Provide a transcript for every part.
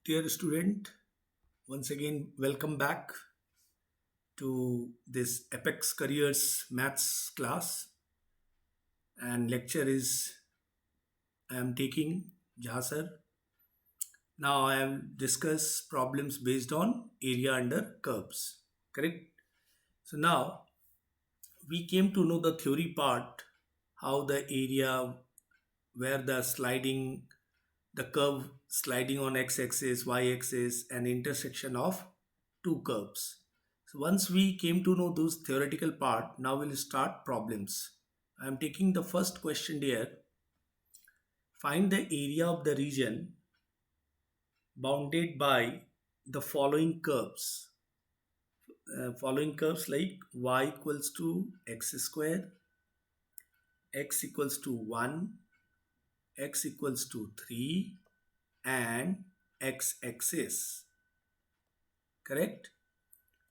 Dear student, once again, welcome back to this Apex Careers Maths class. And lecture is I am taking Jhasar. Now I will discuss problems based on area under curves. Correct? So now we came to know the theory part, how the area where the curve sliding on x-axis, y-axis, and intersection of two curves. So once we came to know those theoretical part, now we'll start problems. I am taking the first question here. Find the area of the region bounded by the following curves. Following curves like y equals to x square, x equals to 1, x equals to 3, and x-axis. Correct?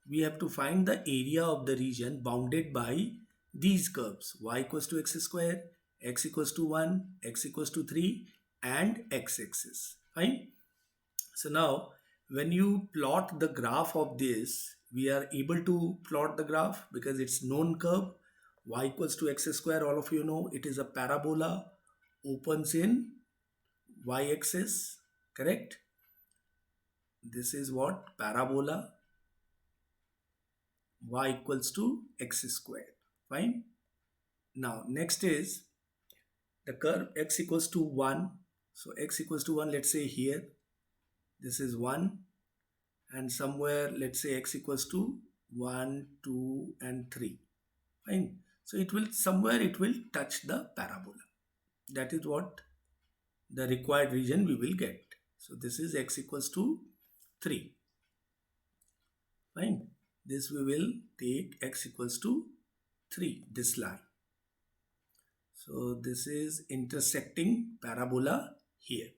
We have to find the area of the region bounded by these curves y equals to x square, x equals to 1, x equals to 3, and x-axis. Fine. So now when you plot the graph of this, we are able to plot the graph because it's known curve y equals to x square. All of you know it is a parabola, opens in y-axis. Correct? This is what parabola y equals to x square. Fine. Now next is the curve x equals to 1. So x equals to 1, let's say here this is 1, and somewhere let's say x equals to 1, 2, and 3. Fine. So it will touch the parabola. That is what the required region we will get. So this is x equals to 3. Fine. This we will take x equals to 3, this line. So this is intersecting parabola here,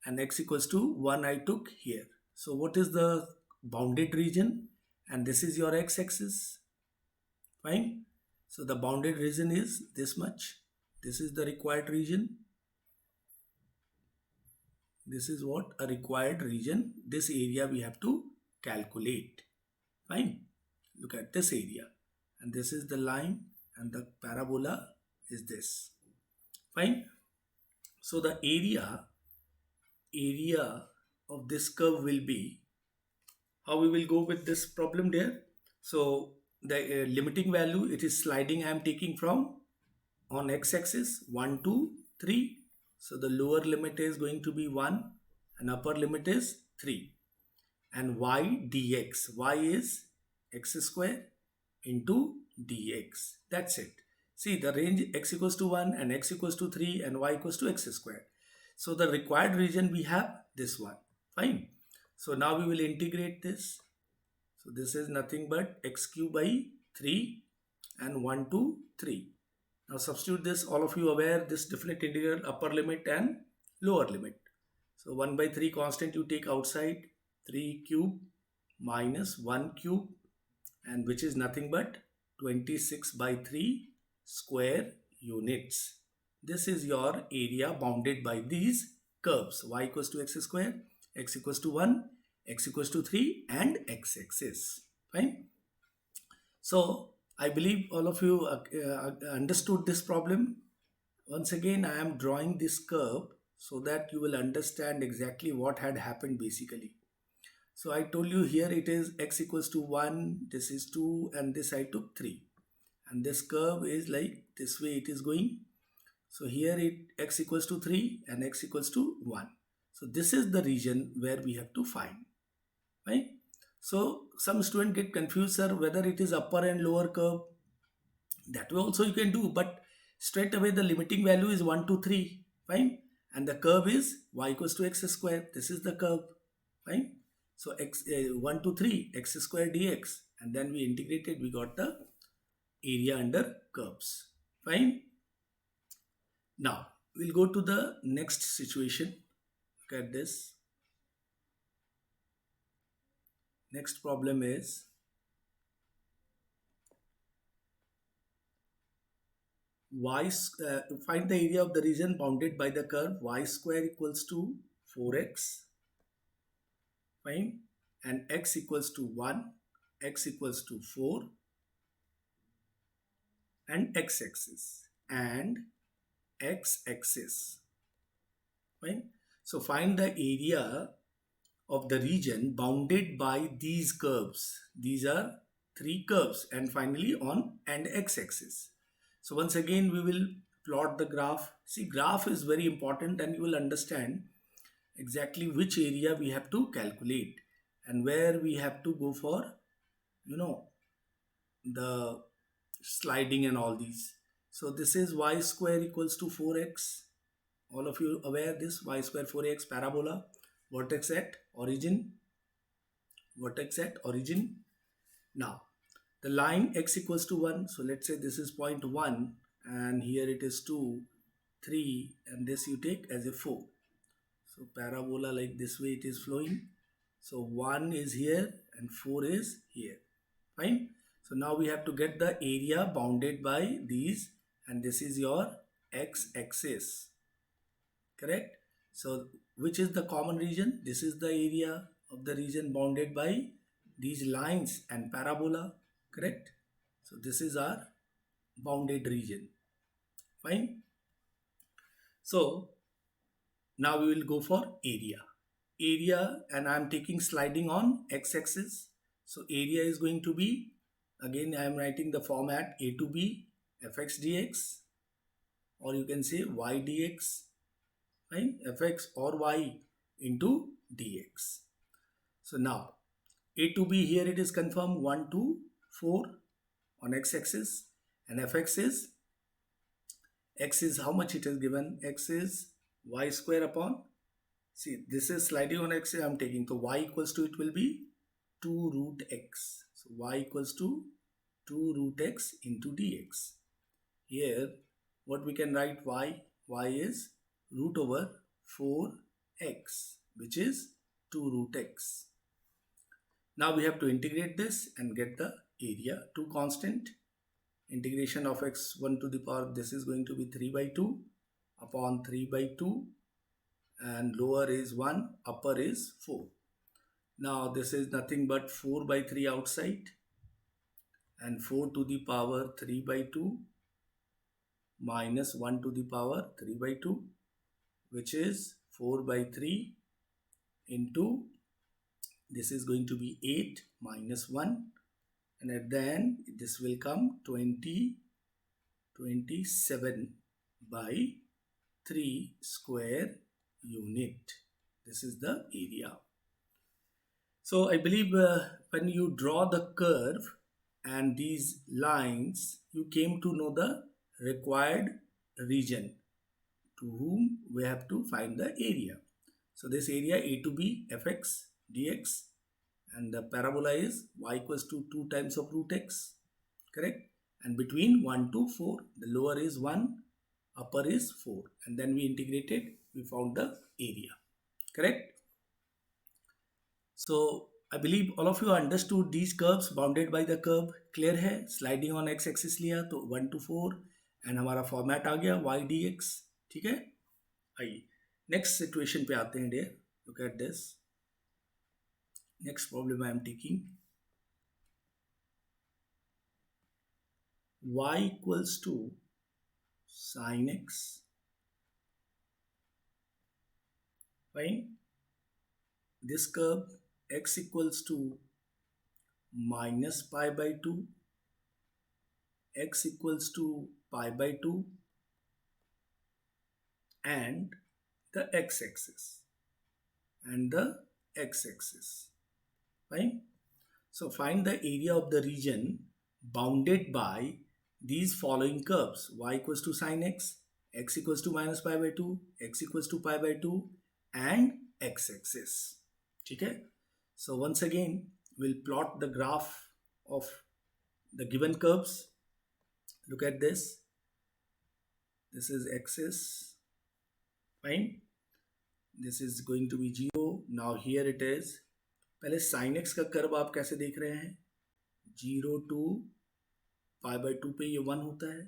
and x equals to 1 I took here. So what is the bounded region? And this is your x-axis. Fine. So the bounded region is this much. This is the required region. This is what a required region. This area we have to calculate. Fine. Look at this area, and this is the line, and the parabola is this. Fine. So the area of this curve will be, how we will go with this problem there. So the limiting value, it is sliding, I am taking from on x-axis 1, 2, 3. So the lower limit is going to be 1 and upper limit is 3. And y dx, y is x square into dx. That's it. See, the range x equals to 1 and x equals to 3 and y equals to x square. So the required region we have this one. Fine. So now we will integrate this. So this is nothing but x cube by 3 and 1 to 3. Now substitute this, all of you aware this definite integral upper limit and lower limit. So 1 by 3 constant you take outside, 3 cube minus 1 cube, and which is nothing but 26 by 3 square units. This is your area bounded by these curves y equals to x square, x equals to 1, x equals to 3, and x-axis. Fine. So I believe all of you understood this problem. Once again, I am drawing this curve so that you will understand exactly what had happened basically. So I told you here it is x equals to 1, this is 2, and this I took 3. And this curve is like this way it is going. So here x equals to 3 and x equals to 1. So this is the region where we have to find. Right? So some student get confused, sir, whether it is upper and lower curve. That way also you can do, but straight away the limiting value is 1 to 3. Fine. And the curve is y equals to x square. This is the curve. Fine. So 1 to 3 x square dx, and then we integrated, we got the area under curves. Fine. Now we'll go to the next situation. Look at this. Next problem is find the area of the region bounded by the curve y square equals to 4x fine, and x equals to 1, x equals to 4, and x-axis and x-axis, fine. So find the area of the region bounded by these curves. These are three curves, and finally on and x-axis. So once again we will plot the graph. See, graph is very important, and you will understand exactly which area we have to calculate and where we have to go for, you know, the sliding and all these. So this is y square equals to 4x. All of you aware this y square 4x parabola, vertex at origin, vertex at origin. Now the line x equals to 1. So let's say this is point 1 and here it is 2, 3, and this you take as a 4. So parabola like this way it is flowing. So 1 is here and 4 is here. Fine. So now we have to get the area bounded by these, and this is your x-axis. Correct? So which is the common region? This is the area of the region bounded by these lines and parabola. Correct? So this is our bounded region. Fine. So now we will go for area. Area, and I am taking sliding on x-axis. So area is going to be, again I am writing the format a to b fx dx, or you can say y dx, right? Fx or y into dx. So now a to b, here it is confirmed 1 to 4 on x-axis, and fx is, x is how much it is given, x is y square upon, see this is sliding on x, I am taking, so y equals to, it will be 2 root x. So y equals to 2 root x into dx. Here what we can write, y is root over 4x, which is 2 root x. Now we have to integrate this and get the area. 2 constant, integration of x1 to the power, this is going to be 3 by 2 upon 3 by 2, and lower is 1, upper is 4. Now this is nothing but 4 by 3 outside, and 4 to the power 3 by 2 minus 1 to the power 3 by 2, which is 4 by 3 into, this is going to be 8 minus 1, and at the end this will come 27 by 3 square unit. This is the area. So I believe when you draw the curve and these lines, you came to know the required region to whom we have to find the area. So this area a to b fx dx, and the parabola is y equals to 2 times of root x, correct? And between 1 to 4, the lower is 1, upper is 4, and then we integrated, we found the area, correct? So I believe all of you understood these curves bounded by the curve. Clear है? Sliding on x axis लिया तो 1 to 4, and हमारा format आ गया y dx. ठीक है? आइए next situation पे आते हैं dear. Look at this. Next problem I am taking. y equals to sin x. Fine. This curve x equals to minus pi by 2, x equals to pi by 2, and the x-axis and the x-axis. Fine. So find the area of the region bounded by these following curves: y equals to sin x, x equals to minus pi by 2, x equals to pi by 2, and x-axis. ठीक है? So once again we'll plot the graph of the given curves. Look at this. This is axis. Fine. This is going to be 0. Now here it is. पहले sin x का curve आप कैसे देख रहे हैं? 0 to pi by 2 पे ये 1 होता है.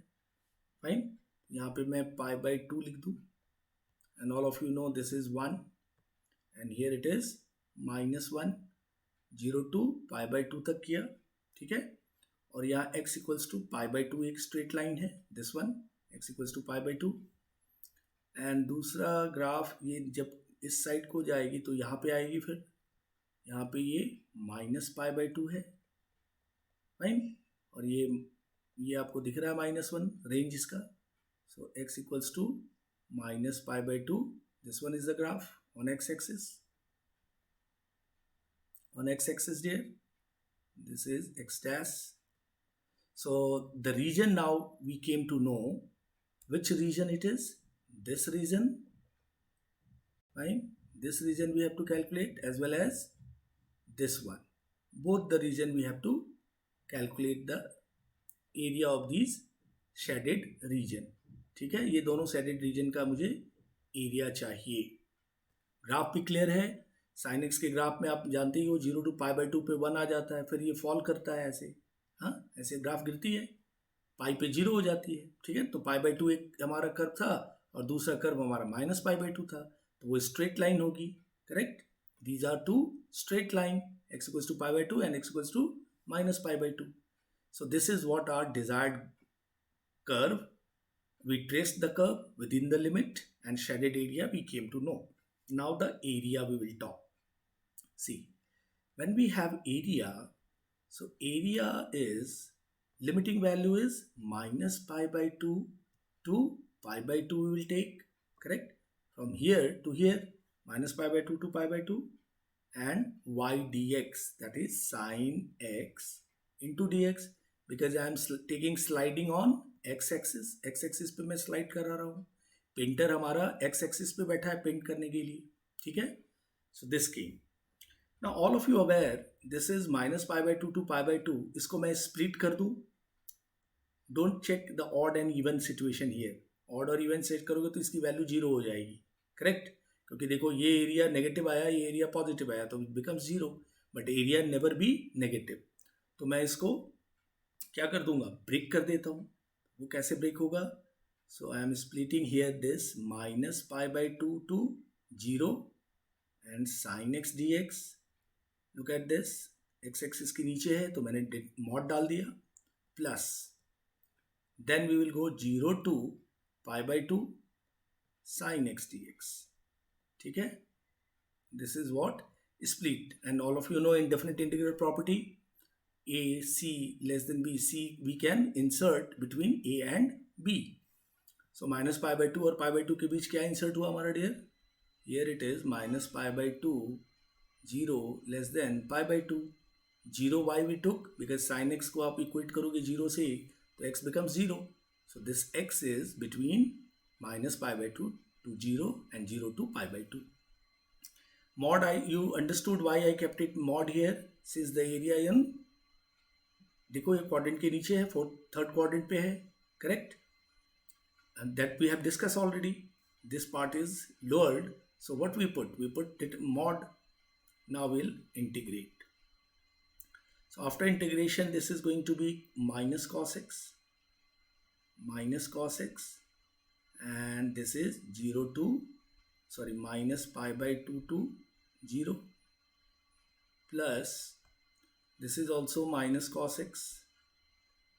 फाइन. यहाँ पे मैं pi by 2 लिख दूँ. And all of you know this is 1. And here it is -1, 0 to π/2 तक किया, ठीक है। और यहाँ x इक्वल्स टू π/2 एक स्ट्रेट लाइन है, this one x equals to π/2। And दूसरा ग्राफ ये जब इस साइड को जाएगी तो यहाँ पे आएगी, फिर यहाँ पे ये -π/2 है, फाइन। और ये आपको दिख रहा है -1 रेंज इसका। So x equals to -π/2, this one is the graph on x-axis. On x-axis dear, this is x dash. So the region now we came to know which region it is. This region, fine. This region we have to calculate as well as this one. Both the region we have to calculate the area of these shaded region. ठीक है, ये दोनों shaded region का मुझे area चाहिए। Graph भी clear है। Sine x के ग्राफ में आप जानते ही हो 0 to π/2 पे 1 आ जाता है, फिर ये फॉल करता है ऐसे, हाँ ऐसे ग्राफ गिरती है, पाई पे 0 हो जाती है, ठीक है। तो π/2 एक हमारा कर्व था और दूसरा कर्व हमारा -π/2 था, तो वो स्ट्रेट लाइन होगी, correct. These are two straight line, x equals to π/2 and x equals to -π/2. So this is what our desired curve. We traced the curve within the limit and shaded area we came to know. Now the area we will talk. See, when we have area, so area is, limiting value is -π/2 to π/2 we will take, correct. From here to here, -π/2 to π/2, and y dx, that is sin x into dx, because I am taking sliding on x-axis. x-axis पे मैं slide करा रहा हूँ, painter हमारा x-axis पे बैठा है paint करने के लिए, ठीक है। So this came. Now all of you aware this is -π/2 to π/2. इसको मैं split कर दूँ, don't check the odd and even situation here. odd और even सेट करोगे तो इसकी वैल्यू 0 हो जाएगी, करेक्ट। क्योंकि देखो ये एरिया नेगेटिव आया, ये एरिया पॉजिटिव आया, तो it becomes 0, but area never be negative. तो मैं इसको क्या कर दूंगा, ब्रेक कर देता हूँ। वो कैसे ब्रेक होगा, so I am splitting here this -π/2 to 0 and sin x dx. Look at this, x axis के नीचे है तो मैंने मॉड डाल दिया, plus then we will go 0 to π/2 sin x dx, ठीक है। This is what split, and all of you know indefinite integral property, a c less than b, c we can insert between a and b. So -π/2 और π/2 के बीच क्या insert हुआ हमारा dear, here it is -π/2, 0 less than π/2. 0 y we took because sin x को आप equate करोगे 0 से तो x becomes 0. So this x is between -π/2 to 0 and 0 to π/2. Mod you understood why I kept it mod here, since the area in, देखो ये quadrant के नीचे है, थर्ड क्वाड्रेंट पे है, correct, and that we have discussed already. This part is lowered, so what we put it mod. Now we'll integrate. So after integration, this is going to be minus cos x, and this is 0 to, sorry, -π/2 to 0, plus this is also minus cos x,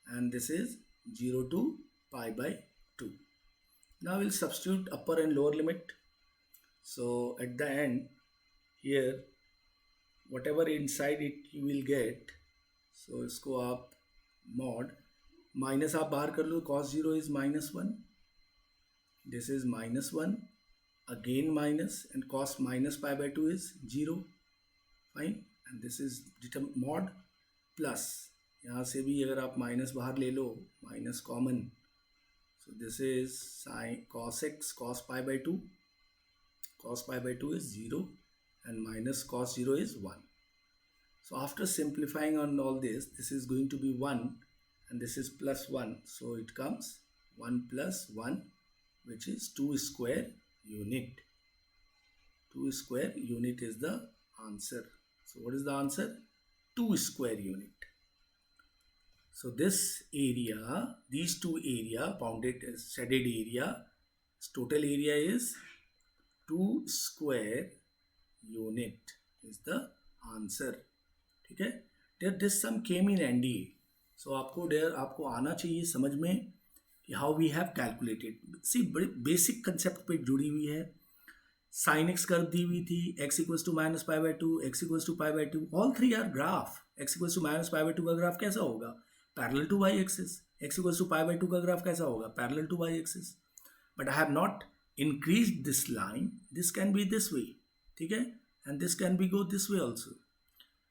and this is 0 to π/2. Now we'll substitute upper and lower limit. So at the end here, whatever inside it you will get, so इसको आप mod, minus आप बाहर कर लो, cos 0 is -1, this is -1, again minus, and cos -π/2 is 0, fine, and this is mod, plus यहाँ से भी अगर आप माइनस बाहर ले लो, minus common, so this is sin cos x, cos π/2, cos π/2 is 0, and minus cos 0 is 1. So after simplifying on all this, this is going to be 1, and this is plus 1, so it comes 1 plus 1, which is 2 square unit. 2 square unit is the answer. So what is the answer? 2 square unit. So this area, these two area, bounded shaded area, total area is 2 square unit. Is the answer. ठीक है. There this sum came in NDA. So आपको आना चाहिए समझ में कि how we have calculated. See बड़ी basic concept पे जुड़ी हुई है. साइन एक्स कर दी हुई थी, x equals to minus pi by two, x equals to pi by two, all three are graph. X equals to minus pi by two का ग्राफ कैसा होगा? Parallel to y axis. X equals to pi by two का graph कैसा होगा? Parallel to y axis. But I have not increased this line. This can be this way. ठीक है. and this can be go this way also.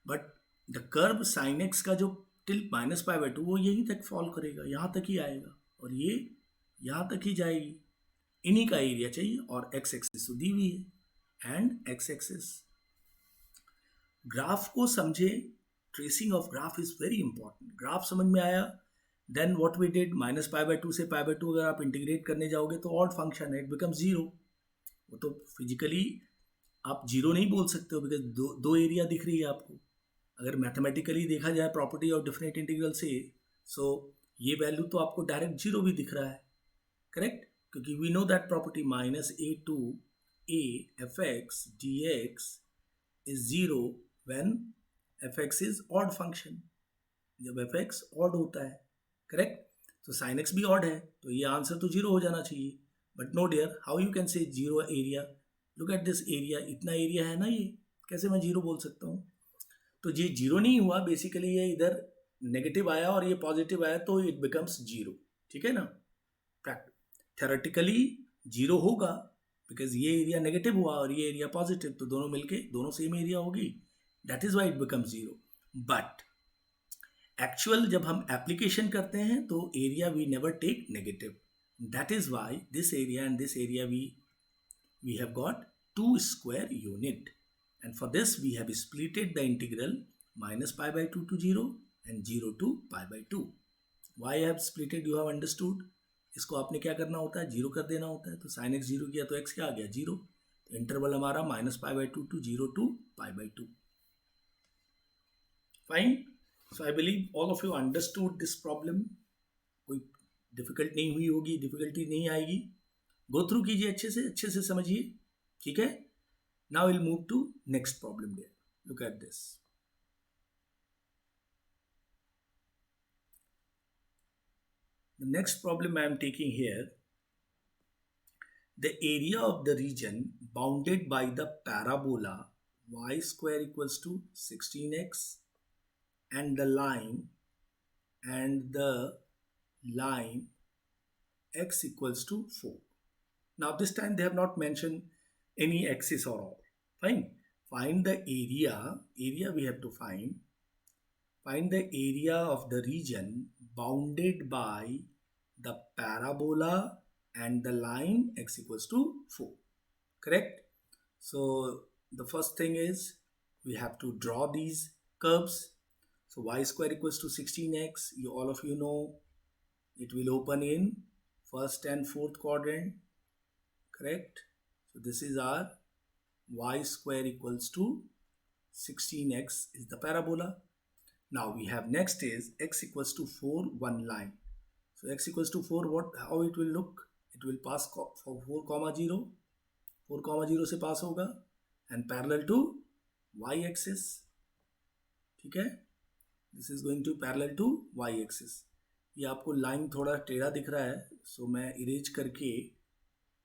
but the curve sin x का जो till minus pi by to वो यहीं तक fall करेगा, यहाँ तक ही आएगा और ये यहाँ तक ही जाएगी. इन्हीं का एरिया चाहिए और एक्स एक्सिस तो दी हुई है. एंड एक्स एक्सिस ग्राफ को समझे. Tracing of graph is very important. Graph समझ में आया, then what we did, minus pi by two से पाई बाई टू अगर आप इंटीग्रेट करने जाओगे तो ऑड फंक्शन है, इट बिकम जीरो. वो तो फिजिकली आप जीरो नहीं बोल सकते हो बिकॉज दो एरिया दिख रही है आपको. अगर मैथमेटिकली देखा जाए प्रॉपर्टी ऑफ डिफरेंट इंटीग्रल से, सो ये वैल्यू तो आपको डायरेक्ट जीरो भी दिख रहा है. करेक्ट. क्योंकि we know that property minus a to a f x d x is zero when f x is odd function. जब एफ एक्स ऑड होता है. करेक्ट. तो साइन एक्स भी ऑड है तो ये आंसर तो जीरो हो जाना चाहिए. But no dear, how you can say zero area? Look at this area. इतना एरिया है ना, ये कैसे मैं जीरो बोल सकता हूँ? तो ये जीरो नहीं हुआ. बेसिकली ये इधर नेगेटिव आया और ये पॉजिटिव आया तो इट बिकम्स जीरो. ठीक है ना. थ्योरेटिकली जीरो होगा बिकॉज ये एरिया नेगेटिव हुआ और ये एरिया पॉजिटिव, तो दोनों मिलके दोनों सेम एरिया होगी. That is why it becomes zero. But actual जब हम एप्लीकेशन करते हैं तो area we never take negative. That is why this area and this area we have got 2 square unit, and for this we have splitted the integral minus pi by 2 to 0 and 0 to pi by 2. why I have splitted you have understood. इसको आपने क्या करना होता है? Zero कर देना होता है. तो साइन एक्स जीरो किया तो एक्स क्या आ गया? जीरो. तो इंटरवल हमारा minus pi by two to zero to pi by two. Fine. So I believe all of you understood this problem. कोई डिफिकल्ट नहीं हुई होगी, डिफिकल्टी नहीं आएगी. गो थ्रू कीजिए अच्छे से समझिए. ठीक है. Now will move to next problem there. Look at this. The next problem I am taking here, the area of the region bounded by the parabola y square equals to 16x and the line x equals to 4. Now this time they have not mentioned any axis or all. Fine. Find the area. Area we have to find. Find the area of the region bounded by the parabola and the line x equals to 4. Correct? So the first thing is we have to draw these curves. So y square equals to 16x. All of you know it will open in first and fourth quadrant. Correct? So this is our y square equals to 16x is the parabola. Now we have next is x equals to 4, one line. So x equals to 4, how it will look? It will pass for 4 comma 0. 4 comma 0 से पास होगा and parallel to y axis. ठीक है. This is going to parallel to y axis. ये आपको line थोड़ा टेढ़ा दिख रहा है, सो मैं इरेज करके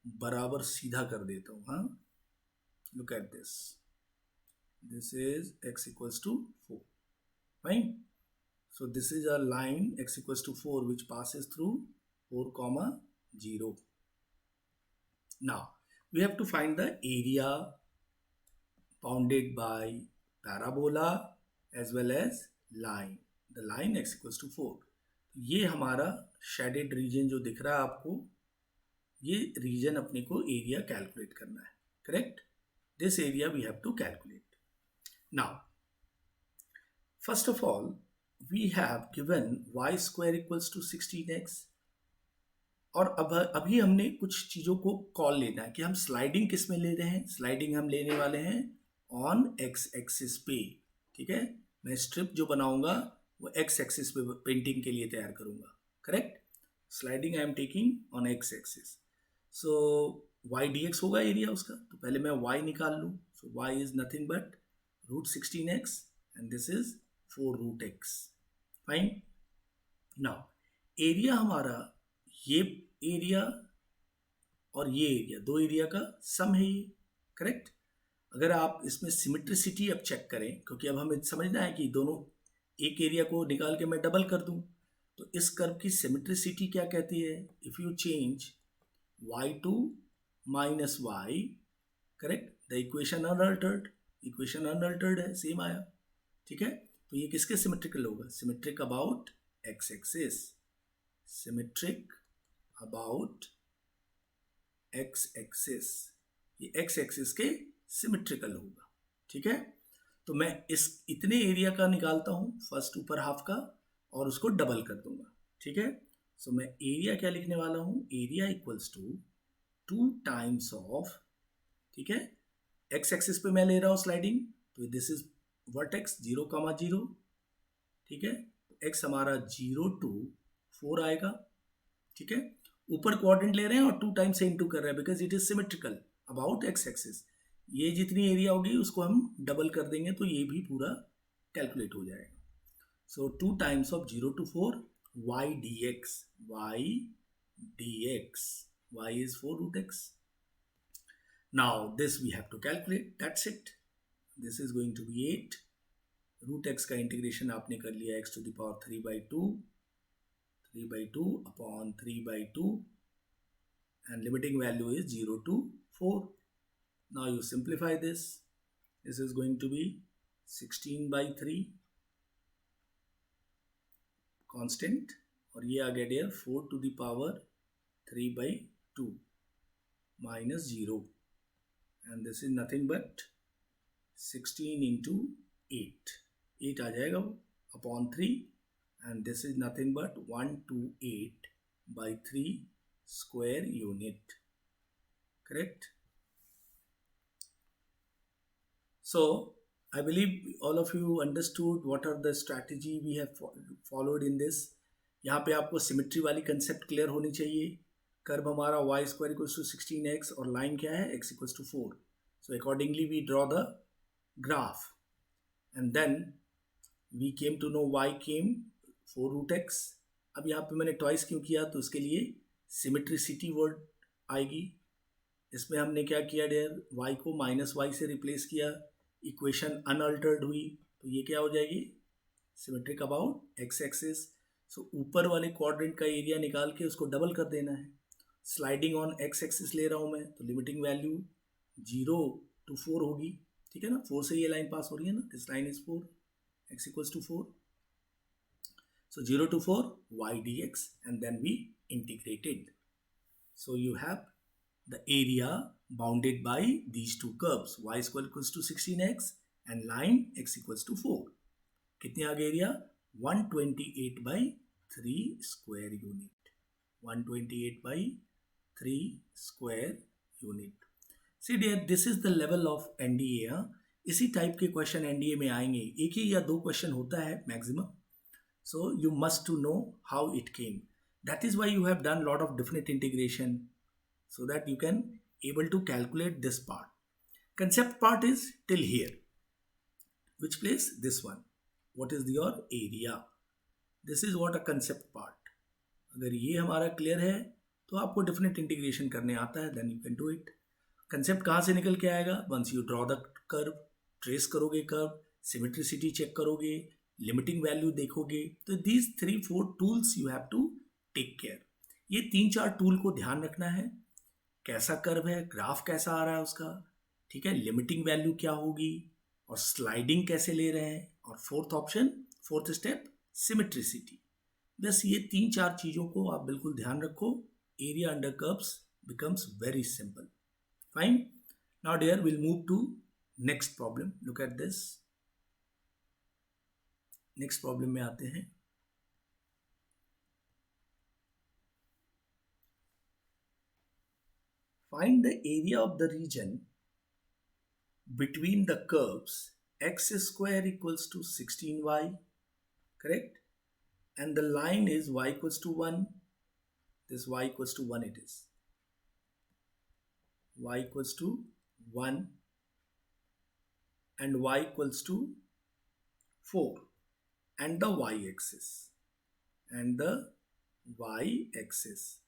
बराबर सीधा कर देता हूँ. हाँ. Look at this. This is x equals to 4. Fine. So this is a line x equals to 4 which passes through 4 comma 0. Now we have to find the area bounded by parabola as well as line. The line x equals to 4. ये हमारा shaded region जो दिख रहा है आपको, ये region अपने को एरिया कैलकुलेट करना है. Correct. This area we have to calculate. Now first of all we have given y square equals to 16x. और अब अभी हमने कुछ चीज़ों को कॉल लेना है कि हम स्लाइडिंग किस में ले रहे हैं. स्लाइडिंग हम लेने वाले हैं ऑन एक्स एक्सिस पे. ठीक है. मैं स्ट्रिप जो बनाऊंगा वो एक्स एक्सिस पे पेंटिंग के लिए तैयार करूंगा. Correct. Sliding I am taking on x axis. So y dx होगा एरिया उसका. तो पहले मैं y निकाल लूँ. सो y is nothing but root 16x and this is 4 root x. Fine. Now area हमारा ये एरिया और ये एरिया, दो एरिया का सम है ये, करेक्ट. अगर आप इसमें सिमेट्रिसिटी अब चेक करें, क्योंकि अब हमें समझना है कि दोनों एक एरिया को निकाल के मैं डबल कर दूं, तो इस कर्व की सिमेट्रिसिटी क्या कहती है? If you change y2 minus y, correct, the equation unaltered है, सेम आया. ठीक है, तो ये किसके सिमेट्रिकल होगा? Symmetric about x axis, symmetric about x axis, ये एक्स एक्सिस के सिमेट्रिकल होगा. ठीक है, तो मैं इस इतने एरिया का निकालता हूं, फर्स्ट ऊपर हाफ का, और उसको डबल कर दूंगा. ठीक है, सो मैं एरिया क्या लिखने वाला हूं? Area equals to 2 times of, ठीक है, एक्स एक्सिस पे मैं ले रहा हूं स्लाइडिंग, तो दिस इज वर्टेक्स 0,0. ठीक है, एक्स हमारा 0 to 4 आएगा. ठीक है, ऊपर क्वाड्रेंट ले रहे हैं और 2 टाइम्स से इंटू कर रहे हैं because it is symmetrical about x axis. ये जितनी एरिया होगी उसको हम डबल कर देंगे तो ये भी पूरा कैलकुलेट हो जाएगा. सो 2 times of 0 to 4 y dx, y is 4 root x. Now this we have to calculate, that's it. This is going to be 8. Root x का इंटीग्रेशन आपने कर लिया x to the power 3/2 upon 3/2 and limiting value is 0 to 4. Now you simplify this. This is going to be 16/3 constant, और ये आ गया dear 4 to the power 3/2 minus 0, and this is nothing but 16 into 8 आ जाएगा वो upon 3, and this is nothing but 128/3 square unit. Correct. So I believe all of you understood what are the strategy we have followed in this. यहाँ पे आपको symmetry वाली concept clear होनी चाहिए. Curve हमारा y square equals to 16x और line क्या है? x equals to 4. So accordingly we draw the graph and then we came to know y came 4 root x. अब यहाँ पे मैंने ट्वाइस क्यों किया? तो उसके लिए सिमेट्रिसिटी वर्ड आएगी. इसमें हमने क्या किया डियर? y को माइनस वाई से रिप्लेस किया, इक्वेशन अनअल्टर्ड हुई, तो ये क्या हो जाएगी? Symmetric about x axis. So ऊपर वाले क्वाड्रेंट का एरिया निकाल के उसको डबल कर देना है. स्लाइडिंग ऑन एक्स एक्सिस ले रहा हूँ मैं, तो लिमिटिंग वैल्यू 0 to 4 होगी. ठीक है ना, 4 से ये लाइन पास हो रही है ना, this line is 4, x equals to 4. सो 0 to 4 y dx and then we integrated. So you have the area bounded by these two curves, y square equals to 16x and line x equals to 4. कितने आ गए एरिया? 128/3 square unit. 128/3 square unit. See dear, this is the level of NDA. इसी type के question NDA में आएंगे, एक ही या दो क्वेश्चन होता है maximum. So you must to know how it came. That is why you have done lot of different integration, so that you can able to calculate this part. Concept part is till here. Which place? This one. What is your area? This is what a concept part. अगर ये हमारा clear है तो आपको different integration करने आता है, then you can do it. Concept कहाँ से निकल के आएगा? once you draw the curve, trace करोगे कर्व, सिमेट्रिसिटी चेक करोगे, लिमिटिंग वैल्यू देखोगे, तो these 3-4 tools you have to take care. ये 3-4 टूल को ध्यान रखना है. कैसा कर्व है, ग्राफ कैसा आ रहा है उसका, ठीक है, लिमिटिंग वैल्यू क्या होगी, और स्लाइडिंग कैसे ले रहे हैं, और fourth option, fourth step, symmetricity. बस ये 3-4 चीज़ों को आप बिल्कुल ध्यान रखो. Area under curves becomes very simple. Fine. Now dear will move to next problem. Look at this. Next problem में आते हैं. Find the area of the region between the curves x square equals to 16y, correct? And the line is y equals to 1. This y equals to 1 it is. Y equals to 1. and y equals to 4, and the y-axis, and the y-axis.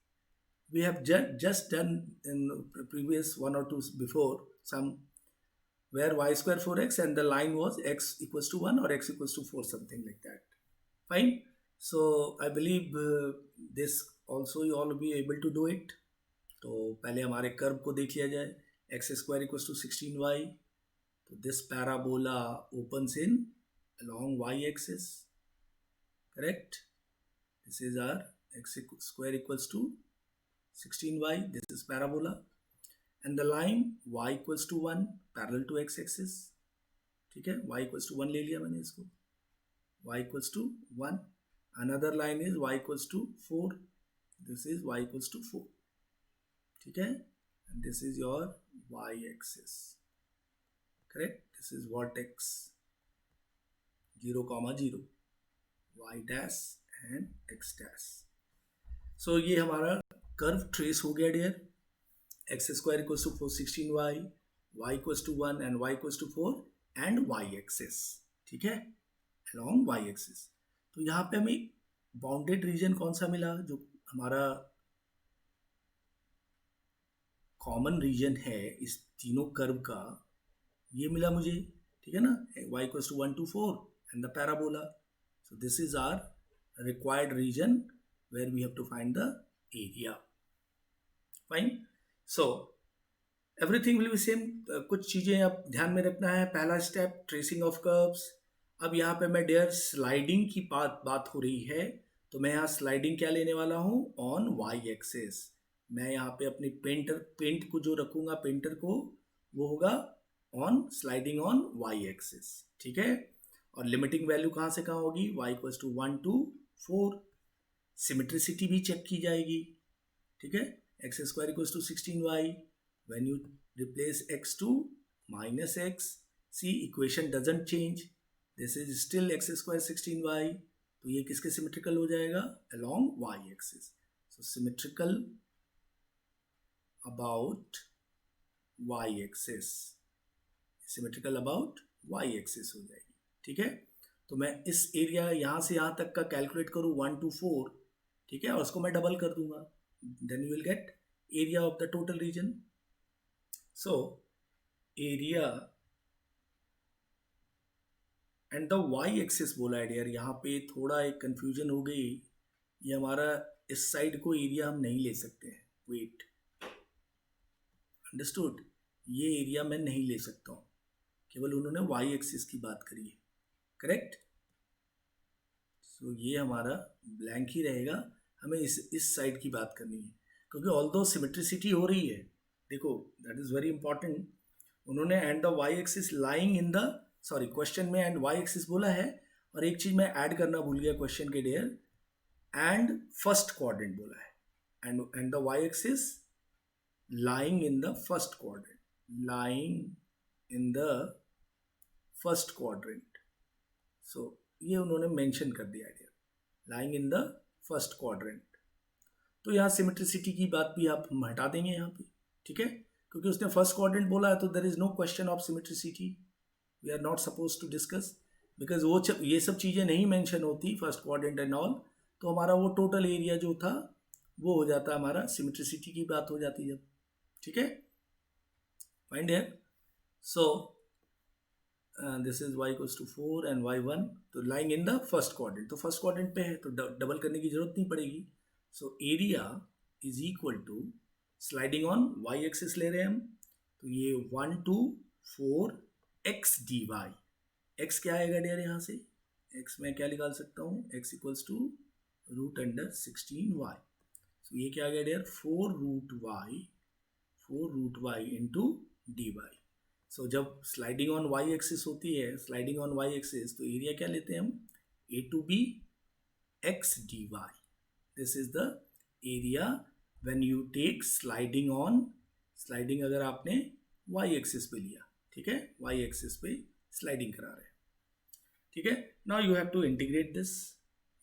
We have just done in previous one or two before some where y square 4x and the line was x equals to 1 or x equals to 4, something like that. Fine. So I believe this also you all be able to do it. तो पहले हमारे curve को देख लिया जाए. X square equals to 16y. तो this parabola opens in along y axis. Correct. This is our x square equals to 16y. This is parabola. And the line y equals to 1 parallel to x axis. ठीक है, y equals to 1 ले लिया मैंने इसको. Y equals to 1. Another line is y equals to 4. This is y equals to 4. ठीक है, and this is your y axis. Correct. This is vertex 0, 0, y dash and x dash. So ये हमारा curve trace हो गया dear. X square equals to 416y, y equals to 1 and y equals to 4 and y axis. ठीक है, along y axis. तो यहाँ पे हमें बाउंडेड रीजन कौन सा मिला? जो हमारा कॉमन रीजन है इस तीनों कर्व का, ये मिला मुझे. ठीक है ना, y equals to 1 to 4 and the parabola. So this is our required region where we have to find the area. Fine. So everything will be same. कुछ चीज़ें अब ध्यान में रखना है. पहला स्टेप ट्रेसिंग ऑफ कर्व्स. अब यहाँ पे मैं डियर स्लाइडिंग की बात हो रही है, तो मैं यहाँ स्लाइडिंग क्या लेने वाला हूँ? On y axis. मैं यहाँ पे अपनी पेंट को जो रखूँगा पेंटर को, वो होगा on sliding on y axis. ठीक है, और लिमिटिंग वैल्यू कहाँ से कहाँ होगी? y equals to 1 to 4. Symmetricity भी चेक की जाएगी. ठीक है, x square equals to 16y. When you replace x to minus x, see equation doesn't change. This is still x square 16y. तो ये किसके सिमेट्रिकल हो जाएगा? Along y axis. So symmetrical about y axis. Symmetrical about y axis हो जाएगी. ठीक है, तो मैं इस एरिया यहाँ से यहाँ तक का कैलकुलेट करूँ 1 to 4. ठीक है, और उसको मैं डबल कर दूंगा. Then you will get area of the total region. So area and the y axis बोला है डियर. यहाँ पे थोड़ा एक कंफ्यूजन हो गई. ये हमारा इस साइड को एरिया हम नहीं ले सकते हैं. Wait, understood? ये एरिया मैं नहीं ले सकता हूँ, केवल उन्होंने वाई एक्सिस की बात करी है. करेक्ट. सो ये हमारा ब्लैंक ही रहेगा. हमें इस साइड की बात करनी है, क्योंकि ऑल्दो सिमेट्रिसिटी हो रही है. देखो, दैट इज वेरी इंपॉर्टेंट. उन्होंने and the y axis lying in the, sorry, question में एंड वाई एक्सिस बोला है. और एक चीज मैं ऐड करना भूल गया क्वेश्चन के डियर, एंड फर्स्ट क्वाड्रेंट बोला है. And the y axis lying in the first quadrant. Lying in the first quadrant. So ये उन्होंने मेंशन कर दिया है, lying in the first quadrant. तो यहाँ सिमेट्रिसिटी की बात भी आप हम हटा देंगे यहाँ पे. ठीक है, क्योंकि उसने फर्स्ट क्वाड्रेंट बोला है, तो there is no question of symmetricity. We are not suppose to discuss, because वो ये सब चीज़ें नहीं मेंशन होती, फर्स्ट क्वाड्रेंट एंड ऑल. तो हमारा वो टोटल एरिया जो था वो हो जाता, हमारा सिमेट्रिसिटी की बात हो जाती जब. ठीक है, find here. So this is y equals to 4 and y1. तो lying in the first quadrant, तो फर्स्ट क्वाड्रेंट पे है तो डबल करने की जरूरत नहीं पड़ेगी. So area is equal to sliding on y axis ले रहे हैं हम, तो ये 1 to 4 x dy. x क्या आएगा डियर यहाँ से? x मैं क्या निकाल सकता हूँ? x equals to root under 16y. So ये क्या आ गया dear? 4 root y into dy. So जब स्लाइडिंग ऑन वाई एक्सिस होती है, स्लाइडिंग ऑन वाई एक्सिस, तो एरिया क्या लेते हैं हम? A to b x d y. This is the area when you take sliding on. Sliding अगर आपने वाई एक्सिस पे लिया. ठीक है, वाई एक्सिस पे स्लाइडिंग करा रहे हैं. ठीक है, now you have to integrate this.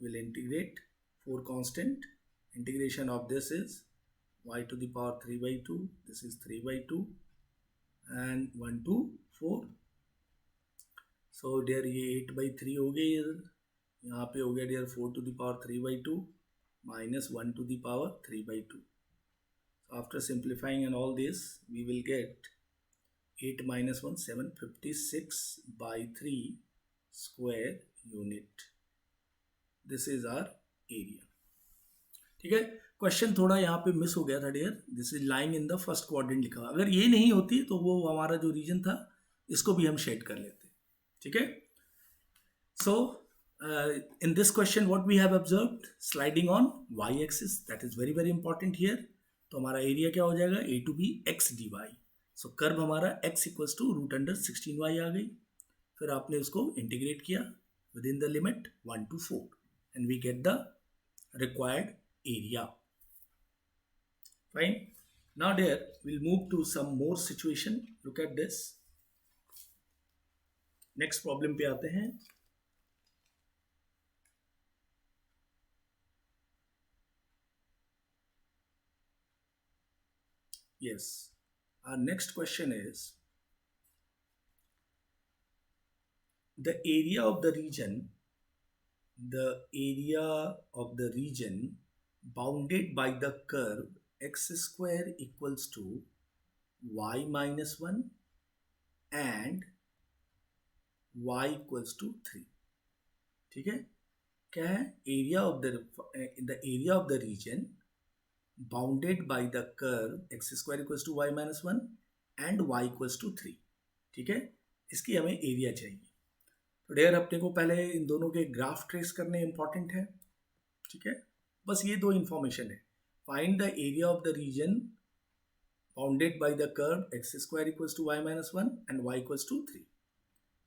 Will integrate 4 constant. Integration of this is y to the power 3/2. This is 3/2 and 1 to 4. So dear ये 8/3 हो गई इधर, यहाँ पे हो गया dear 4^3/2 minus 1^3/2. So after simplifying and all this, we will get 8 minus 1, 756/3 square unit. This is our area. ठीक है, क्वेश्चन थोड़ा यहाँ पे मिस हो गया था dear. This is lying in the first quadrant लिखा हुआ. अगर ये नहीं होती तो वो हमारा जो रीजन था इसको भी हम शेड कर लेते. ठीक है. सो in this question what we have observed, sliding on y axis, that is very important here. तो हमारा एरिया क्या हो जाएगा, a to b x dy. So curve हमारा x इक्वल्स टू √16y आ गई. फिर आपने उसको इंटीग्रेट किया within the limit 1 to 4 and we get the required area. Fine. Now there we'll move to some more situation. Look at this. Next problem पे आते हैं. Yes, our next question is the area of the region bounded by the curve x square equals to y minus 1 and y equals to 3. ठीक है, क्या है, area of the region bounded by the curve x square equals to y minus 1 and y equals to 3. ठीक है, इसकी हमें area चाहिए. तो डेयर अपने को पहले इन दोनों के ग्राफ ट्रेस करने इंपॉर्टेंट है. ठीक है, बस ये दो इंफॉर्मेशन है. Find the area of the region bounded by the curve x square equals to y minus 1 and y equals to 3.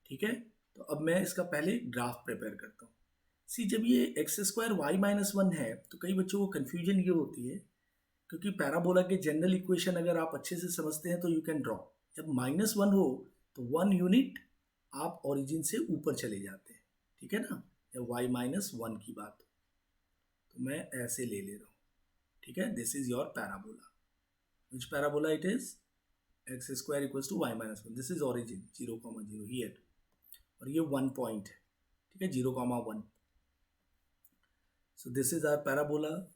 ठीक है, तो अब मैं इसका पहले ग्राफ प्रिपेयर करता हूँ. सी, जब ये x स्क्वायर y माइनस 1 है तो कई बच्चों को कन्फ्यूजन ये होती है, क्योंकि पैराबोला के जनरल इक्वेशन अगर आप अच्छे से समझते हैं तो यू कैन ड्रॉ. जब -1 हो तो 1 यूनिट आप ओरिजिन से ऊपर चले जाते हैं. ठीक है ना, जब y माइनस 1 की बात हो तो मैं ऐसे ले रहा हूँ. ठीक है, this is your parabola. Which parabola it is, x square equals to y minus 1. This is origin 0,0 here, और ये 1 पॉइंट है. ठीक है, 0,1. So this is our parabola.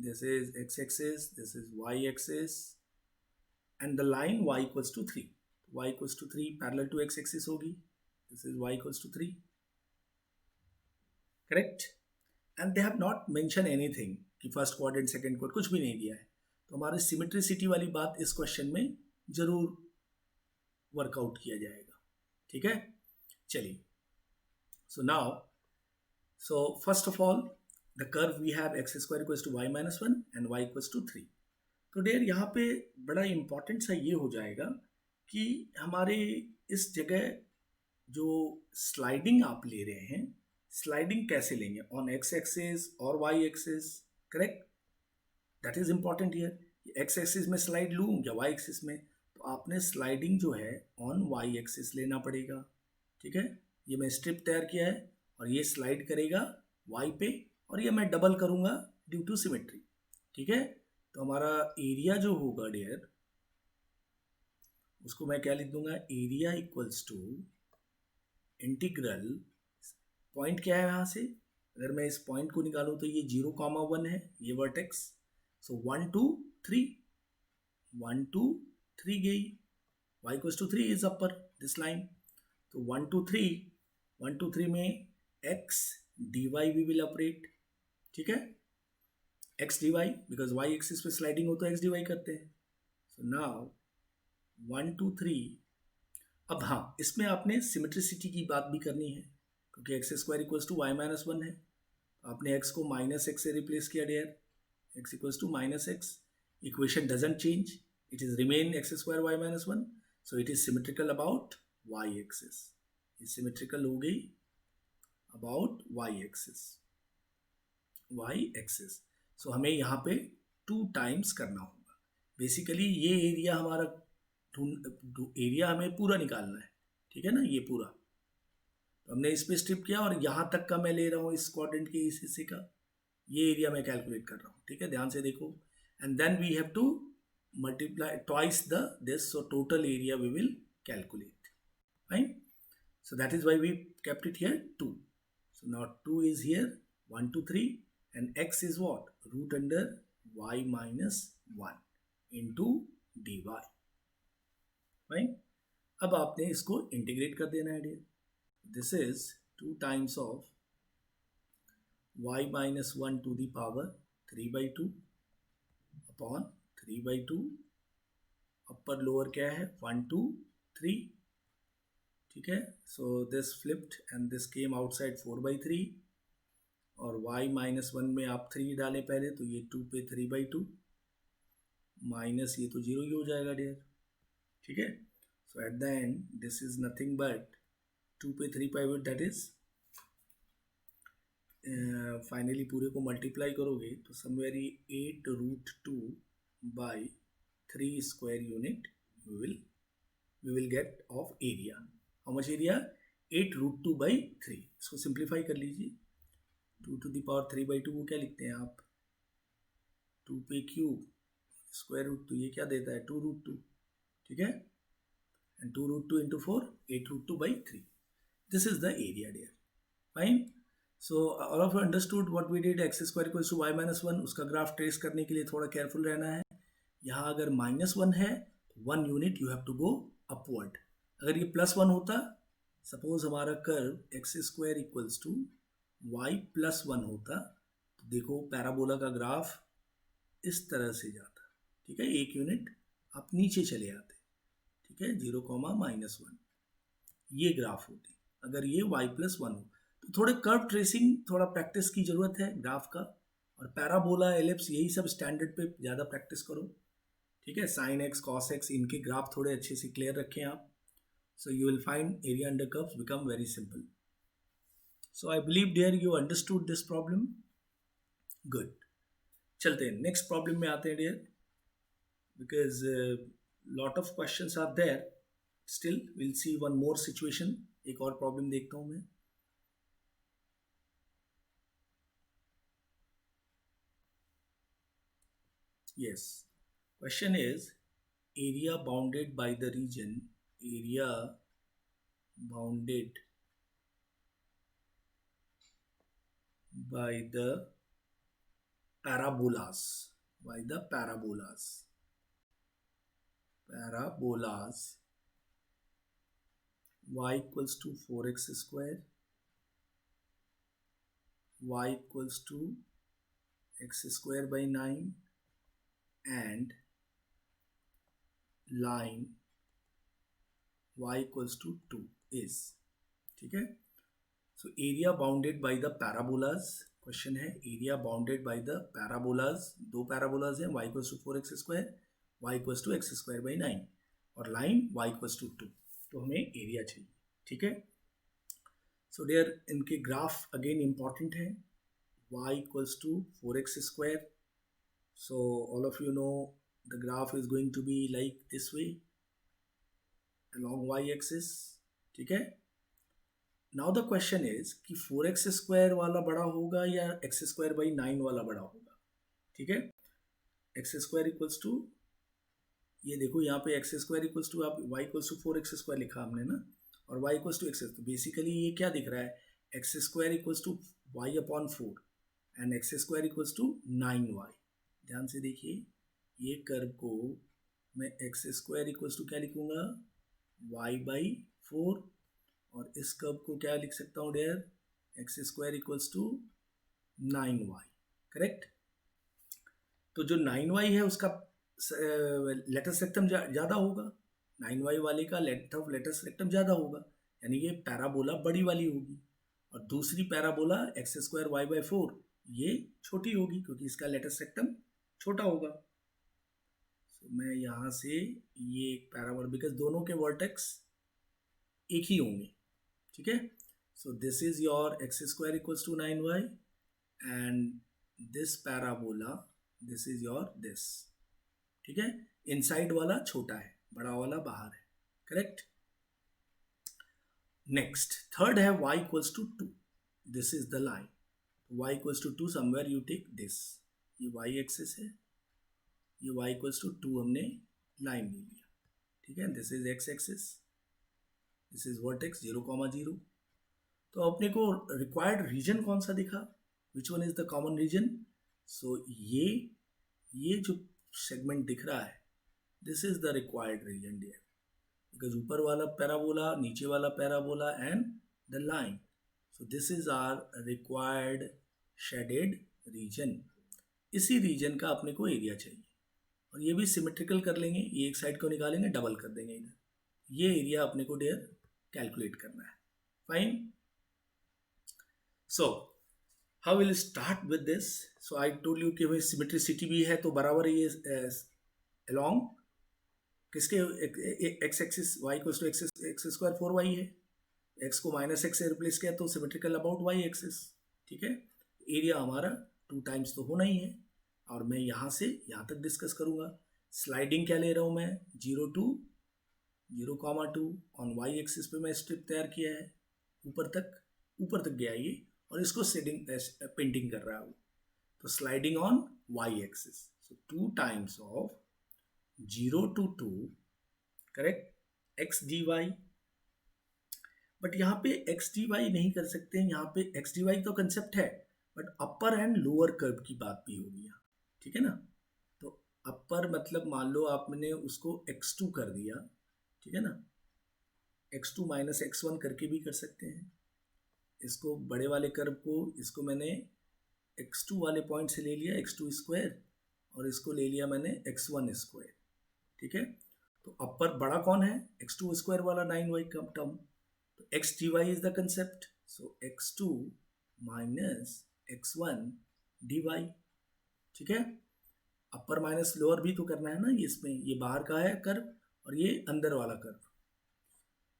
This is x-axis, this is y-axis, and the line y equals to 3. Y equals to 3 parallel to x-axis होगी. This is y equals to 3. Correct? And they have not mentioned anything कि first quadrant, second quadrant कुछ भी नहीं दिया है. तो हमारे symmetricity वाली बात इस क्वेश्चन में जरूर वर्कआउट किया जाएगा. ठीक है, चलिए. So now, first of all, the curve we have x square equals to y minus 1 and y equals to 3. तो डेयर यहाँ पे बड़ा इंपॉर्टेंट सा ये हो जाएगा कि हमारे इस जगह जो स्लाइडिंग आप ले रहे हैं, स्लाइडिंग कैसे लेंगे, ऑन एक्स एक्सिस और y axis. Correct, that is important here. X axis में स्लाइड लूँ या वाई एक्सिस में, तो आपने स्लाइडिंग जो है ऑन वाई एक्सिस लेना पड़ेगा. ठीक है, ये मैं स्ट्रिप तैयार किया है और ये स्लाइड करेगा वाई पे, और ये मैं डबल करूंगा ड्यू टू सिमेट्री. ठीक है, तो हमारा एरिया जो होगा डियर, उसको मैं क्या लिख दूंगा, area equals to integral, point क्या है यहाँ से, अगर मैं इस पॉइंट को निकालूं तो ये 0,1 है, ये वर्टेक्स. सो 1 2 3, 1 2 3 गई. y equals to 3 is upper this line. तो 1 2 3, 1 2 3 में x dy we will operate. ठीक है, x dy, because y axis पे स्लाइडिंग हो तो x dy करते हैं. So now 1 2 3. अब हाँ, इसमें आपने सिमेट्रिसिटी की बात भी करनी है, क्योंकि x square equals to y minus 1 है. आपने x को -x से रिप्लेस किया dear, x equals to -x. Equation doesn't change, it is remain x square y minus 1. So it is symmetrical about y axis. ये symmetrical हो गई about y axis. सो हमें यहाँ पे 2 टाइम्स करना होगा. बेसिकली ये एरिया हमारा एरिया हमें पूरा निकालना है. ठीक है ना, ये पूरा. तो हमने इस पे स्ट्रिप किया और यहाँ तक का मैं ले रहा हूँ इस क्वाड्रेंट के इस हिस्से का, ये एरिया मैं कैलकुलेट कर रहा हूँ. ठीक है, ध्यान से देखो. And then we have to multiply twice this, so total area we will calculate. Fine. So that is why we kept it here 2. So now 2 is here, 1, 2, 3, and x is what? Root under y minus 1 into dy. Right? अब आपने इसको integrate कर देना है dear. This is 2 times of y minus 1 to the power 3/2 upon 3/2. Upper lower क्या है? 1, 2, 3. ठीक है. So this flipped and this came outside 4/3. और y माइनस 1 में आप 3 डालें पहले, तो ये 2 पे 3/2 माइनस ये तो 0 ही हो जाएगा डियर. ठीक है. So at the end this is nothing but 2 पे 3/2, दैट इज फाइनली पूरे को मल्टीप्लाई करोगे तो somewhere 8√2 by 3 square unit we will get of area. How much area? 8√2 by 3. इसको सिंप्लीफाई कर लीजिए. 2 to the power 3/2 को क्या लिखते हैं आप? 2 पे क्यूब स्क्वायर रूट, तो ये क्या देता है? 2√2. ठीक है. And 2√2 into 4, 8√2 by 3. This is the area dear. Fine. So all of you understood what we did. x square equals to y minus 1. उसका ग्राफ ट्रेस करने के लिए थोड़ा केयरफुल रहना है. यहाँ अगर -1 है, 1 unit you have to go upward. अगर ये +1 होता, सपोज हमारा curve x square equals to y plus 1 होता, तो देखो पैराबोला का ग्राफ इस तरह से जाता. ठीक है. 1 यूनिट आप नीचे चले आते. ठीक है. 0, -1 ये ग्राफ होती. अगर ये y+1 हो, तो थोड़े कर्व ट्रेसिंग, थोड़ा प्रैक्टिस की ज़रूरत है ग्राफ का. और पैराबोला, एलिप्स, यही सब स्टैंडर्ड पे ज़्यादा प्रैक्टिस करो. ठीक है. साइन एक्स, कॉस एक्स, इनके ग्राफ थोड़े अच्छे से क्लियर रखें आप. So you will find area under curves become very simple. So I believe dear you understood this problem. Good. चलते हैं नेक्स्ट प्रॉब्लम में आते हैं dear, because lot of questions are there. Still will see one more situation. एक और problem देखता हूं मैं. Yes. Question is area bounded by the region, area bounded by the parabolas, parabolas y equals to 4x square, y equals to x square by 9, and line y equals to 2 is. ठीक है. So area bounded by the parabolas. Question है area bounded by the parabolas. 2 parabolas हैं. y equals to 4x square, y equals to x square by 9, और line y equals to 2. तो हमें area चाहिए. ठीक है. सो डियर इनके graph again important है. y equals to 4x square. So all of you know the graph is going to be like this way along y-axis. ठीक है. Now the question is कि 4x square वाला बड़ा होगा या x square by 9 वाला बड़ा होगा. ठीक है. x स्क्वायर इक्वल्स टू, ये देखो यहाँ पे x स्क्वायर इक्वल्स टू, आप y equals to 4x square लिखा हमने ना, और y इक्वल्स टू x. तो बेसिकली ये क्या दिख रहा है? x square equals to y upon 4 and x square equals to 9y. ध्यान से देखिए, ये कर्व को मैं एक्स स्क्वायर इक्वल्स टू क्या लिखूंगा? y/4. और इस कर्व को क्या लिख सकता हूँ dear? X square equals to 9y. Correct. तो जो 9y है उसका लेटस रेक्टम ज़्यादा होगा. 9y वाले का लेंथ ऑफ लेटस रेक्टम ज़्यादा होगा, यानी ये पैराबोला बड़ी वाली होगी. और दूसरी पैराबोला एक्स स्क्वायर y/4 ये छोटी होगी, क्योंकि इसका लेटस रेक्टम छोटा होगा. तो मैं यहाँ से ये एक पैराबोला, बिकॉज दोनों के वर्टेक्स एक ही होंगे. ठीक है. So this is your x square equals to 9y and this parabola, this is your this. ठीक है. इनसाइड वाला छोटा है, बड़ा वाला बाहर है. करेक्ट. नेक्स्ट थर्ड है y equals to 2. This is the line. y equals to 2, somewhere you take this. ये y एक्सिस है, ये y इक्वल्स टू 2 हमने लाइन ले लिया. ठीक है. This is x axis, this is vertex 0,0। तो अपने को रिक्वायर्ड रीजन कौन सा दिखा, which one is the common region? So ये जो सेगमेंट दिख रहा है, this is the required region dear, because ऊपर वाला पैराबोला, नीचे वाला parabola and the line, so this is our required shaded region. इसी रीजन का अपने को एरिया चाहिए, और ये भी सिमेट्रिकल कर लेंगे, ये एक साइड को निकालेंगे, डबल कर देंगे इधर, ये एरिया अपने को डियर कैलकुलेट करना है। Fine. So how will start with this? So I told you कि भाई सिमेट्रिसिटी भी है, तो बराबर ये अलोंग किसके x axis, y equals to x square 4y है, एक्स को माइनस एक्स से रिप्लेस किया तो सिमेट्रिकल अबाउट वाई एक्सिस। ठीक है, एरिया हमारा 2 टाइम्स तो होना ही है, और मैं यहाँ से यहाँ तक डिस्कस करूँगा। स्लाइडिंग क्या ले रहा हूँ मैं, 0 to 0,2 ऑन वाई एक्सिस पे मैं स्ट्रिप तैयार किया है, ऊपर तक गया ये, और इसको शेडिंग पेंटिंग कर रहा हूँ, तो sliding on y axis, so 2 times of 0 to 2, correct, x d y. But यहाँ पे एक्स डी वाई नहीं कर सकते हैं, यहाँ पे एक्स डी वाई तो कंसेप्ट है, but upper and lower curve की बात भी होगी यहाँ। ठीक है ना, तो अपर मतलब मान लो आपने उसको x2 कर दिया, ठीक है ना, x2 माइनस x1 करके भी कर सकते हैं, इसको बड़े वाले कर्व को, इसको मैंने x2 वाले पॉइंट से ले लिया x2 स्क्वायर, और इसको ले लिया मैंने x1 स्क्वायर। ठीक है, तो अपर बड़ा कौन है, x2 स्क्वायर वाला 9y का टर्म, तो x d y is the concept, so x2 minus x1 d y. ठीक है, अपर माइनस लोअर भी तो करना है ना, ये इसमें, ये बाहर का है कर्व और ये अंदर वाला curve.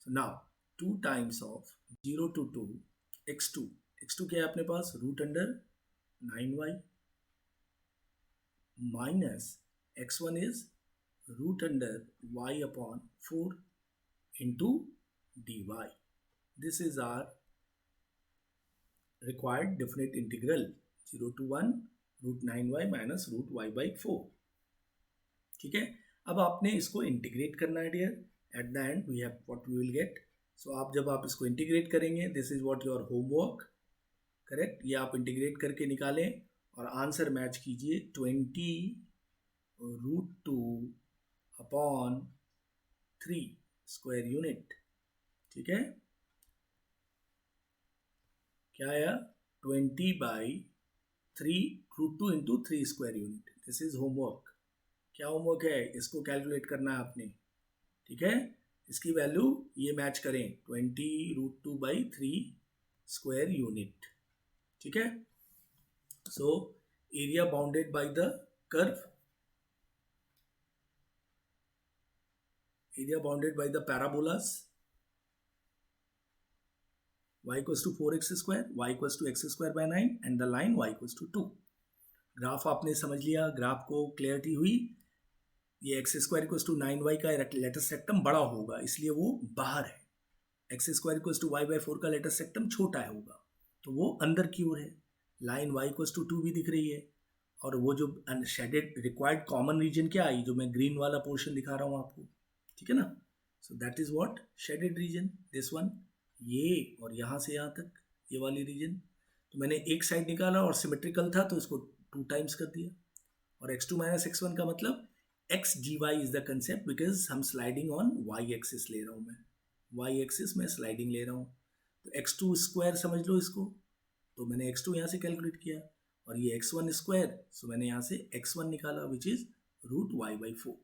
So now 2 times of 0 to 2 x2 क्या है अपने पास, root under 9y minus x1 is root under y upon 4 into dy। This is our required definite integral 0 to 1 root 9y minus root y by 4। ठीक है, अब आपने इसको integrate करना है dear, at the end we have what we will get. So आप जब आप इसको इंटीग्रेट करेंगे, this is what your homework, correct, ये आप इंटीग्रेट करके निकालें और आंसर मैच कीजिए, 20 रूट 2 अपॉन 3 स्क्वायर यूनिट। ठीक है, क्या आया, 20/3 root 2 into 3 square unit. This is homework. क्या होमवर्क है, इसको कैलकुलेट करना है आपने। ठीक है, इसकी वैल्यू ये मैच करें, 20√2/3 स्क्वायर यूनिट। ठीक है, so area bounded by the curve, area bounded by the parabolas, y equals to 4x square, y equals to x square by 9 and the line y equals to 2। Graph आपने समझ लिया, graph को clarity हुई, ये x square equals to 9y का latest सेक्टम बड़ा होगा, इसलिए वो बाहर है, x square equals to y by 4 का लेटेस्ट सेक्टम छोटा है होगा, तो वो अंदर की ओर है। लाइन y इक्वल्स टू 2 भी दिख रही है, और वो जो शेडेड रिक्वायर्ड कॉमन रीजन क्या आई, जो मैं ग्रीन वाला पोर्शन दिखा रहा हूँ आपको। ठीक है ना, so that is what shaded region, this one, ये और यहाँ से यहाँ तक ये वाली रीजन। तो मैंने एक साइड निकाला और सिमेट्रिकल था तो इसको 2 टाइम्स कर दिया, और x2 माइनस x1 का मतलब x d y is the concept, because हम स्लाइडिंग ऑन वाई एक्सिस ले रहा हूँ मैं, वाई एक्सिस में स्लाइडिंग ले रहा हूँ, तो x2 स्क्वायर समझ लो इसको, तो मैंने x2 यहाँ से कैलकुलेट किया, और ये x1 स्क्वायर, सो मैंने यहाँ से x1 निकाला which is root y by 4।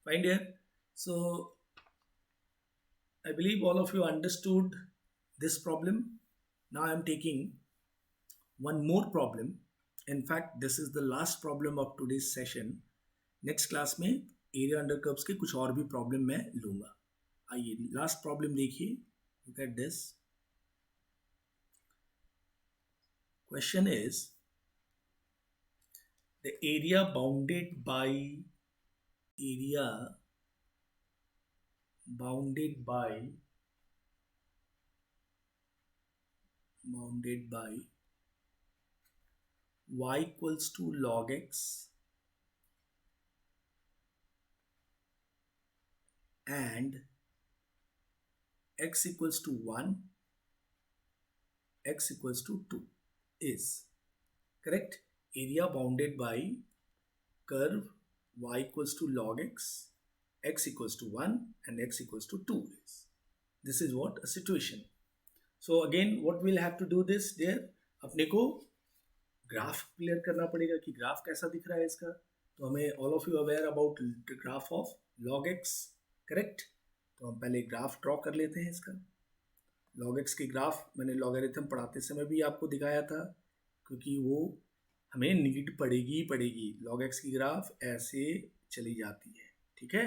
Fine dear, so I believe all of you understood this problem. Now I am taking one more problem. In fact, this is the last problem of today's session. Next class में area under curves के कुछ और भी problem मैं लूँगा। आइए last problem देखिए, look at this. Question is, the area bounded by y equals to log x and x equals to 1, x equals to 2 is correct. Area bounded by curve y equals to log x equals to 1 and x equals to 2 is. This is what a situation. So again what we'll have to do this there, अपने को graph clear करना पड़ेगा कि graph कैसा दिख रहा है इसका. तो हमें all of you aware about graph of log x, correct. तो हम पहले ग्राफ ड्रॉ कर लेते हैं इसका. log x की ग्राफ मैंने लॉगरिथम पढ़ाते समय भी आपको दिखाया था, क्योंकि वो हमें नीड पड़ेगी. log x की ग्राफ ऐसे चली जाती है, ठीक है.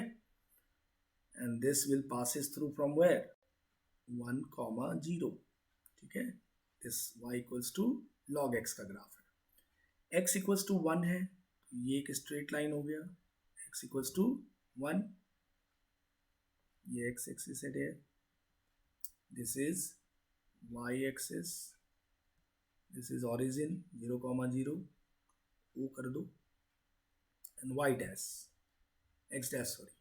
And this will passes through from where 1, 0, ठीक है. This y equals to log x का ग्राफ है. x इक्वल्स टू 1 है, ये एक स्ट्रेट लाइन हो गया. x इक्वल्स टू 1, ये x एक्सिस है. This is y axis, this is origin 0, 0 ओ कर दो, and y dash, x dash sorry.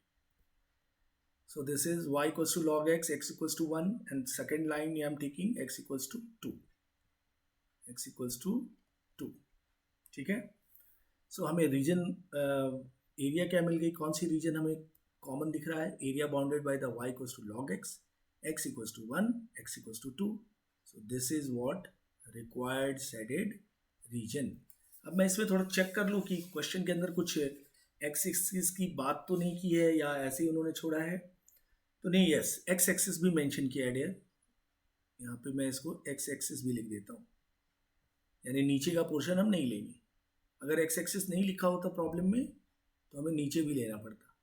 So this is y equals to log x equals to 1, and second line I am taking x equals to 2, x equals to 2, ठीक है. So हमें reason area क्या मिल गई, कौन सी reason हमें common दिख रहा है. Area bounded by the y equals to log x equals to 1, x equals to 2. So this is what required shaded region. अब मैं इसमें थोड़ा चेक कर लूँ कि क्वेश्चन के अंदर कुछ x एक्सिस की बात तो नहीं की है या ऐसे ही उन्होंने छोड़ा है. तो नहीं, यस, एक्स एक्सिस भी मेंशन किया है डियर. यहाँ पे मैं इसको एक्स एक्सिस भी लिख देता हूँ, यानी नीचे का पोर्शन हम नहीं लेंगे. अगर एक्स एक्सिस नहीं लिखा होता प्रॉब्लम में तो हमें नीचे भी लेना पड़ता,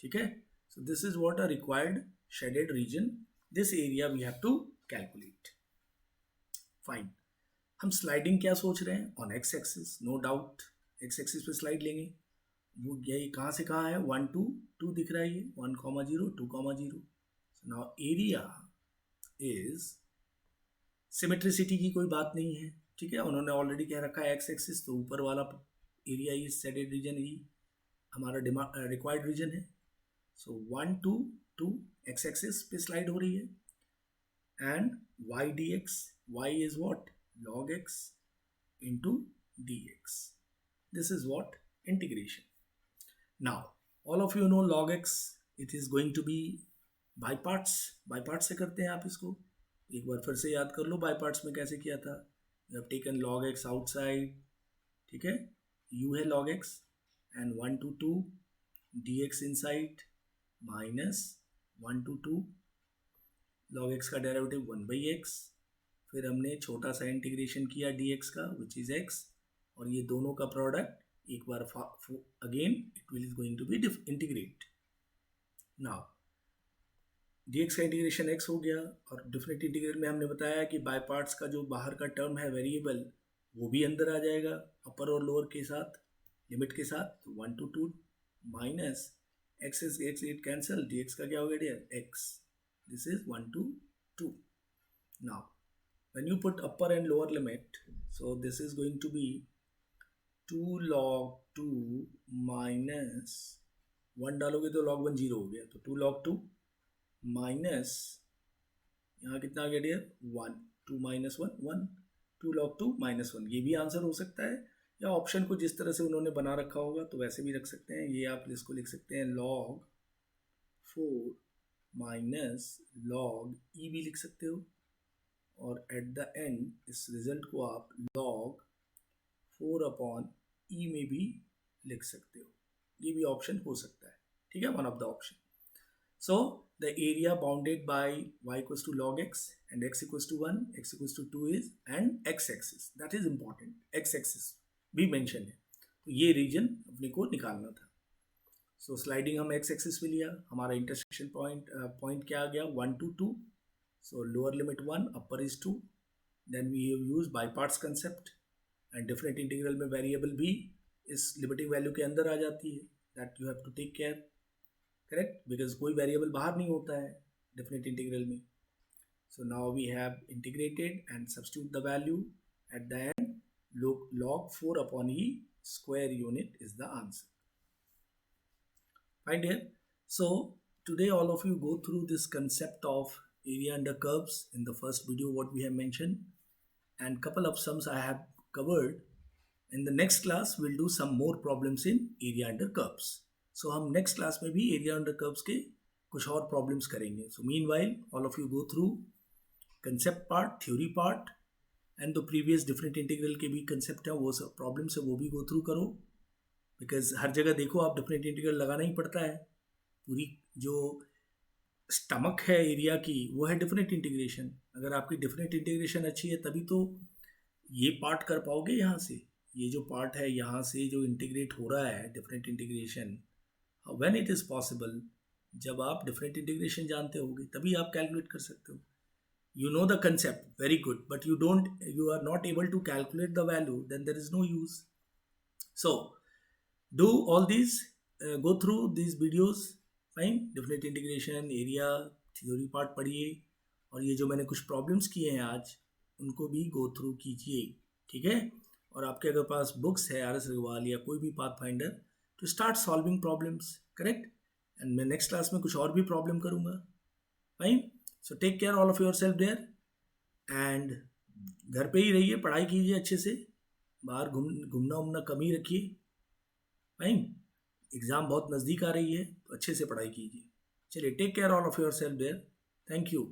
ठीक है. So this is what a required shaded region. This area we have to calculate. Fine. हम स्लाइडिंग क्या सोच रहे हैं, on x axis. No doubt x axis पे स्लाइड लेंगे. वो यही कहाँ से कहाँ है, 1, 2 दिख रहा है, ये 1, 0, 2, 0. So now area is, symmetricity की कोई बात नहीं है, ठीक है. उन्होंने ऑलरेडी कह रखा है एक्स एक्सिस, तो ऊपर वाला एरिया ही शेडेड रीजन ही हमारा रिक्वायर्ड रीजन है. सो 1, 2 एक्स एक्सिस पे स्लाइड हो रही है, and y d x, y is what, log x into d x. This is what integration. Now all of you know log x, it is going to be by parts. by parts से करते हैं आप इसको. एक बार फिर से याद कर लो by parts में कैसे किया था. you have taken log x outside, ठीक है. u है log x and 1 to 2 dx inside minus 1 to 2 log x का डेरिवेटिव 1 by x. फिर हमने छोटा सा इंटीग्रेशन किया dx का which is x, और ये दोनों का प्रोडक्ट एक बार again it will is going to be integrate. Now dx का इंटीग्रेशन x हो गया, और डिफरेंट इंटीग्रल में हमने बताया कि बाय पार्ट्स का जो बाहर का टर्म है वेरिएबल, वो भी अंदर आ जाएगा अपर और लोअर के साथ, लिमिट के साथ. तो 1 to 2 minus x is x, it cancel, dx का क्या हो गया dear, x. This is 1 to 2. Now when you put upper and lower limit, so this is going to be 2 log 2 minus 1 डालोगे तो log 1 0 हो गया, तो 2 log 2 माइनस, यहाँ कितना आ गया डियर, 1, 2 माइनस 1, 1, 2 log 2 माइनस 1. ये भी आंसर हो सकता है, या ऑप्शन को जिस तरह से उन्होंने बना रखा होगा तो वैसे भी रख सकते हैं. ये आप इसको लिख सकते हैं log 4 माइनस log e भी लिख सकते हो, और एट द एंड इस रिजल्ट को आप log 4 अपॉन ई में भी लिख सकते हो. ये भी ऑप्शन हो सकता है, ठीक है, one of the option. So the area bounded by y equals to log x and x equals to 1, x equals to 2 is, and x axis, that is important, x axis भी mention है. तो ये region अपने को निकालना था. So sliding हम x axis पे लिया, हमारा इंटरसेक्शन पॉइंट क्या आ गया, 1 to 2. So lower limit 1, upper is 2. Then we have used by parts concept, and different integral में वेरिएबल भी इस लिमिटिंग वैल्यू के अंदर आ जाती है. That you have to take care, correct, because कोई वेरिएबल बाहर नहीं होता है डिफरेंट इंटीग्रल में. So now we have integrated and substitute the value at the end. log 4 upon e square unit is the answer. Fine dear. So today all of you go through this concept of area under curves in the first video what we have mentioned, and couple of sums I have covered. In the next class we'll do some more problems in area under curves. So हम next class में भी area under curves के कुछ और problems करेंगे. So meanwhile all of you go through concept part, theory part, and the previous different integral के भी concept है, वो सब problems है वो भी go through करो, because हर जगह देखो आप different integral लगाना ही पड़ता है. पूरी जो स्टमक है एरिया की वो है डिफरेंट इंटीग्रेशन. अगर आपकी डिफरेंट इंटीग्रेशन अच्छी है तभी तो ये पार्ट कर पाओगे. यहाँ से ये जो पार्ट है यहाँ से जो इंटीग्रेट हो रहा है different integration, when it is possible, जब आप डिफरेंट इंटीग्रेशन जानते होगे तभी आप कैलकुलेट कर सकते हो. You know the concept, very good, but you are not able to calculate the value, then there is no use. So do all these, go through these videos, fine. Different integration, area, theory part पढ़िए, और ये जो मैंने कुछ problems किए हैं आज उनको भी गो थ्रू कीजिए, ठीक है. और आपके अगर पास बुक्स है RS अग्रवाल या कोई भी path finder, to start solving problems, correct. And मैं नेक्स्ट क्लास में कुछ और भी प्रॉब्लम करूँगा, fine. So take care all of yourself there, and घर पे ही रहिए, पढ़ाई कीजिए अच्छे से, बाहर घूमना उमना कम ही रखिए, फाइन. एग्ज़ाम बहुत नज़दीक आ रही है तो अच्छे से पढ़ाई कीजिए. चलिए, take care all of yourself there. Thank you.